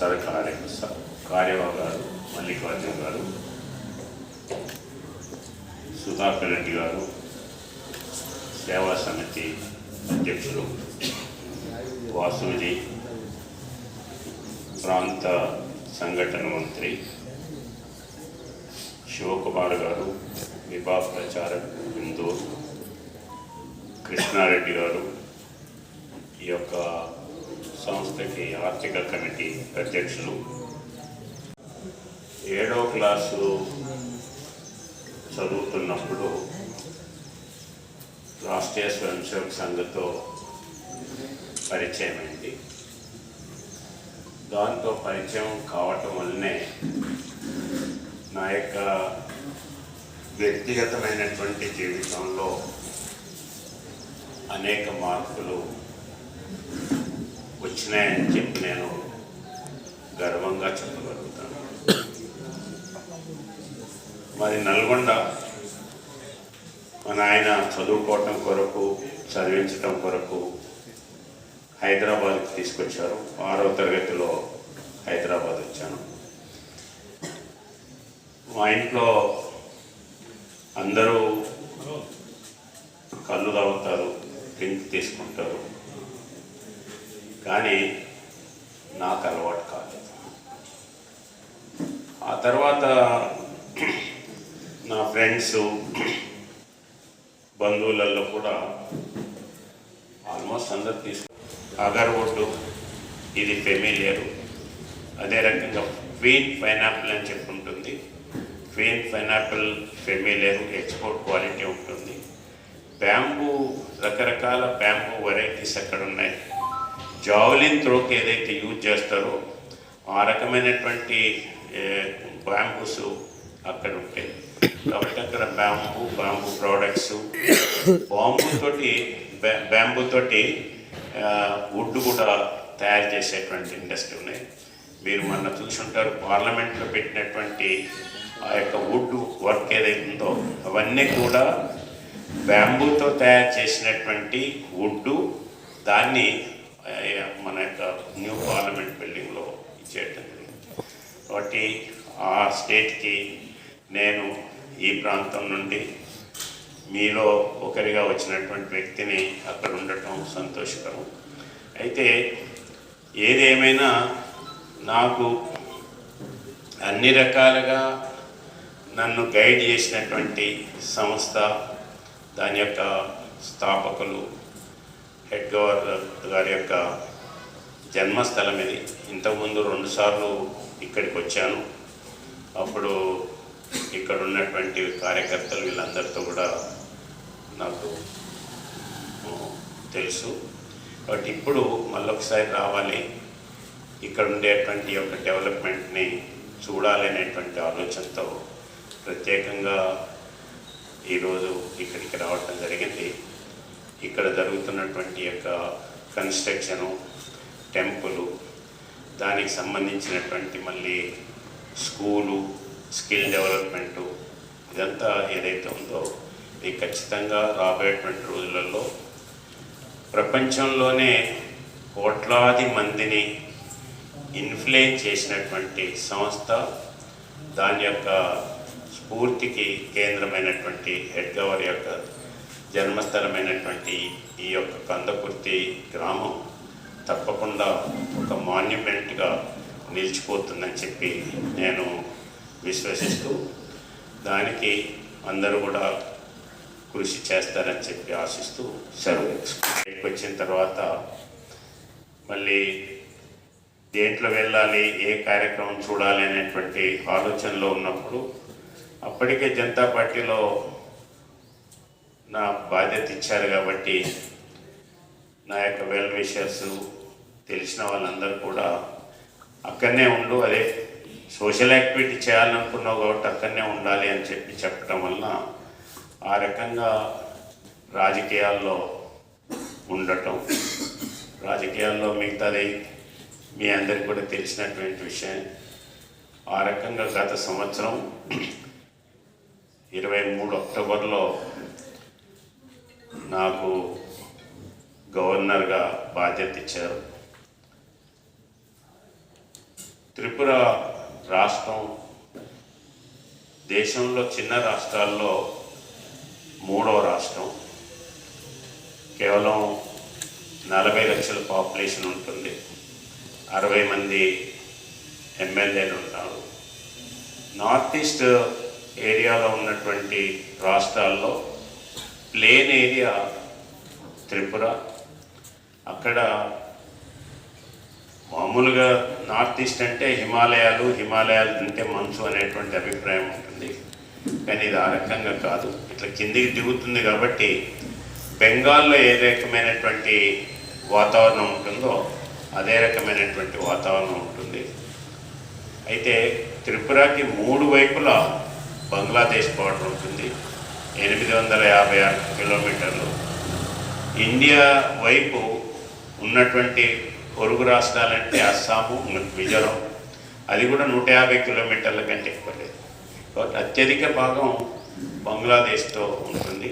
కార్యవాహ గారు, మల్లికార్జున గారు, సుధాకర్ రెడ్డి గారు, సేవా సమితి అధ్యక్షులు వాసూజీ, ప్రాంత సంఘటన మంత్రి శివకుమార్ గారు, విభా ప్రచారక్ ఇందూర్, కృష్ణారెడ్డి గారు, ఈ యొక్క సంస్థకి ఆర్థిక కమిటీ అధ్యక్షులు, 7వ క్లాసు చదువుతున్నప్పుడు రాష్ట్రీయ స్వయం సేవక్ సంఘతో పరిచయం అయింది. దాంతో పరిచయం కావటం వల్లనే నా యొక్క వ్యక్తిగతమైనటువంటి జీవితంలో అనేక మార్పులు వచ్చినాయని చెప్పి నేను గర్వంగా చెప్పగలుగుతాను. మరి నల్గొండ మా నాయన చదువుకోవటం కొరకు, చదివించటం కొరకు హైదరాబాద్కి తీసుకొచ్చారు. 6వ తరగతిలో హైదరాబాద్ వచ్చాను. మా ఇంట్లో అందరూ కళ్ళు తాగుతారు, డ్రింక్ తీసుకుంటారు, కానీ నాకు అలవాటు కాలేదు. ఆ తర్వాత నా ఫ్రెండ్స్, బంధువులలో కూడా ఆల్మోస్ట్ అందరు అగర్వుడ్, ఇది ఫెమిలియరు. అదే రకంగా క్వీన్ పైనాపిల్ అని చెప్పి ఉంటుంది. క్వీన్ పైనాపిల్ ఫెమిలియరు, ఎక్స్పోర్ట్ క్వాలిటీ ఉంటుంది. బ్యాంబూ, రకరకాల బ్యాంబూ వెరైటీస్ అక్కడ ఉన్నాయి. జావలిన్ త్రోకి ఏదైతే యూజ్ చేస్తారో ఆ రకమైనటువంటి బ్యాంబూస్ అక్కడ ఉంటాయి. కాబట్టి అక్కడ బ్యాంబూ ప్రోడక్ట్స్, బ్యాంబూతోటి వుడ్ కూడా తయారు చేసేటువంటి ఇండస్ట్రీ ఉన్నాయి. మీరు మొన్న చూసుంటారు, పార్లమెంట్లో పెట్టినటువంటి ఆ యొక్క వుడ్ వర్క్ ఏదైతుందో అవన్నీ కూడా బ్యాంబూతో తయారు చేసినటువంటి వుడ్డు. దాన్ని మన యొక్క న్యూ పార్లమెంట్ బిల్డింగ్లో ఇచ్చేయటం జరిగింది. కాబట్టి ఆ స్టేట్కి నేను ఈ ప్రాంతం నుండి మీలో ఒకరిగా వచ్చినటువంటి వ్యక్తిని అక్కడ ఉండటం సంతోషకరం. అయితే ఏదేమైనా నాకు అన్ని రకాలుగా నన్ను గైడ్ చేసినటువంటి సంస్థ, దాని యొక్క స్థాపకులు, హెడ్ గవర్నర్ గారి యొక్క జన్మస్థలం ఇది. ఇంతకుముందు 2 సార్లు ఇక్కడికి వచ్చాను. అప్పుడు ఇక్కడ ఉన్నటువంటి కార్యకర్తలు వీళ్ళందరితో కూడా నాకు తెలుసు. కాబట్టి ఇప్పుడు మళ్ళొకసారి రావాలి, ఇక్కడ ఉండేటువంటి యొక్క డెవలప్మెంట్ని చూడాలి అనేటువంటి ఆలోచనతో ప్రత్యేకంగా ఈరోజు ఇక్కడికి రావటం జరిగింది. ఇక్కడ జరుగుతున్నటువంటి యొక్క కన్స్ట్రక్షను, టెంపులు, దానికి సంబంధించినటువంటి మళ్ళీ స్కూలు, స్కిల్ డెవలప్మెంటు, ఇదంతా ఏదైతే ఉందో ఇది ఖచ్చితంగా రాబోయేటువంటి రోజులలో ప్రపంచంలోనే కోట్లాది మందిని ఇన్ఫ్లుయెన్స్ చేసినటువంటి సంస్థ, దాని యొక్క స్ఫూర్తికి కేంద్రమైనటువంటి హెడ్ గవర్నర్ యొక్క జన్మస్థలమైనటువంటి ఈ యొక్క కందకుర్తి గ్రామం తప్పకుండా ఒక మాన్యుమెంట్గా నిలిచిపోతుందని చెప్పి నేను విశ్వసిస్తూ, దానికి అందరూ కూడా కృషి చేస్తారని చెప్పి ఆశిస్తూ సెలవు వచ్చిన తర్వాత మళ్ళీ దేంట్లో వెళ్ళాలి, ఏ కార్యక్రమం చూడాలి అనేటువంటి ఆలోచనలో ఉన్నప్పుడు అప్పటికే జనతా పార్టీలో నా బాధ్యత ఇచ్చారు కాబట్టి నా యొక్క వెల్ విషర్స్ తెలిసిన వాళ్ళందరూ కూడా అక్కడనే ఉండు, అదే సోషల్ యాక్టివిటీ చేయాలనుకున్నావు కాబట్టి అక్కడనే ఉండాలి అని చెప్పి చెప్పడం వలన ఆ రకంగా రాజకీయాల్లో ఉండటం, రాజకీయాల్లో మిగతాది మీ అందరికీ కూడా తెలిసినటువంటి విషయం. ఆ రకంగా గత సంవత్సరం 23 అక్టోబర్లో నాకు గవర్నర్గా బాధ్యత ఇచ్చారు. త్రిపుర రాష్ట్రం దేశంలో చిన్న రాష్ట్రాల్లో 3వ రాష్ట్రం. కేవలం 40 లక్షల పాపులేషన్ ఉంటుంది, 60 మంది ఎమ్మెల్యేలు ఉంటారు. నార్త్ ఈస్ట్ ఏరియాలో ఉన్నటువంటి రాష్ట్రాల్లో ప్లేన్ ఏరియా త్రిపుర. అక్కడ మామూలుగా నార్త్ ఈస్ట్ అంటే హిమాలయాలు అంటే మంచు అనేటువంటి అభిప్రాయం ఉంటుంది. కానీ ఇది ఆ రకంగా కాదు, ఇట్లా కిందికి దిగుతుంది కాబట్టి బెంగాల్లో ఏ రకమైనటువంటి వాతావరణం ఉంటుందో అదే రకమైనటువంటి వాతావరణం ఉంటుంది. అయితే త్రిపురకి 3 వైపులా బంగ్లాదేశ్ బార్డర్ ఉంటుంది, 856 కిలోమీటర్లు. ఇండియా వైపు ఉన్నటువంటి పొరుగు రాష్ట్రాలంటే అస్సాము, మిజోరం, అది కూడా 150 కిలోమీటర్ల కంటే ఎక్కువ లేదు. కాబట్టి అత్యధిక భాగం బంగ్లాదేశ్తో ఉంటుంది.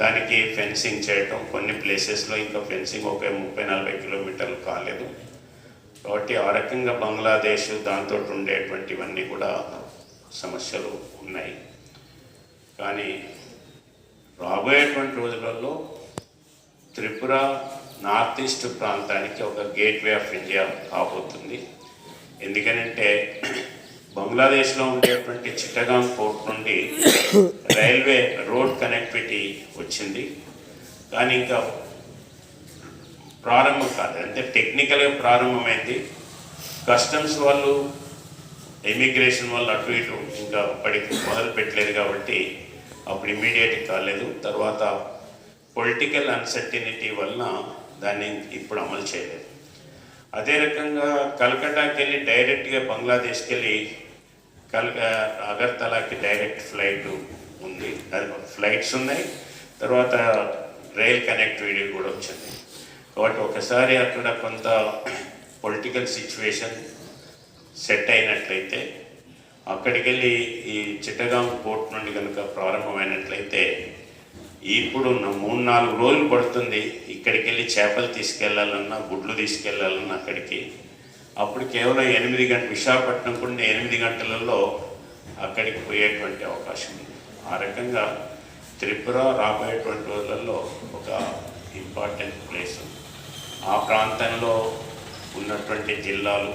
దానికి ఫెన్సింగ్ చేయటం, కొన్ని ప్లేసెస్లో ఇంకా ఫెన్సింగ్ ఒక 30-40 కిలోమీటర్లు కాలేదు. కాబట్టి ఆ రకంగా బంగ్లాదేశ్ దాంతో ఉండేటువంటివన్నీ కూడా సమస్యలు ఉన్నాయి. కానీ రాబోయేటువంటి రోజులలో త్రిపుర నార్త్ ఈస్ట్ ప్రాంతానికి ఒక గేట్వే ఆఫ్ ఇండియా కాబోతుంది. ఎందుకనంటే బంగ్లాదేశ్లో ఉండేటువంటి చిట్టగాంగ్ పోర్ట్ నుండి రైల్వే రోడ్ కనెక్టివిటీ వచ్చింది, కానీ ఇంకా ప్రారంభం కాదు. అంటే టెక్నికల్గా ప్రారంభమైంది. కస్టమ్స్ వాళ్ళు, ఇమిగ్రేషన్ వాళ్ళు అటు ఇటు ఇంకా అప్పటికి మొదలు పెట్టలేదు కాబట్టి అప్పుడు ఇమ్మీడియట్ కాలేదు. తర్వాత పొలిటికల్ అన్సర్టినిటీ వలన దాన్ని ఇప్పుడు అమలు చేయలేదు. అదే రకంగా కలకట్టాకి వెళ్ళి డైరెక్ట్గా బంగ్లాదేశ్కి వెళ్ళి అగర్తలాకి డైరెక్ట్ ఫ్లైట్ ఉంది, అది ఫ్లైట్స్ ఉన్నాయి. తర్వాత రైల్ కనెక్టివిటీ కూడా వచ్చింది. కాబట్టి ఒకసారి అక్కడ కొంత పొలిటికల్ సిచ్యువేషన్ సెట్ అయినట్లయితే అక్కడికి వెళ్ళి ఈ చిట్టగాంగ్ పోర్ట్ నుండి కనుక ప్రారంభమైనట్లయితే ఇప్పుడు 3-4 రోజులు పడుతుంది ఇక్కడికి వెళ్ళి చేపలు తీసుకెళ్లాలన్నా, గుడ్లు తీసుకెళ్లాలన్నా అక్కడికి. అప్పుడు కేవలం 8 గంటలు, విశాఖపట్నం కూడా 8 గంటలలో అక్కడికి పోయేటువంటి అవకాశం ఉంది. ఆ రకంగా త్రిపుర రాబోయేటువంటి రోజులలో ఒక ఇంపార్టెంట్ ప్లేస్. ఆ ప్రాంతంలో ఉన్నటువంటి జిల్లాలు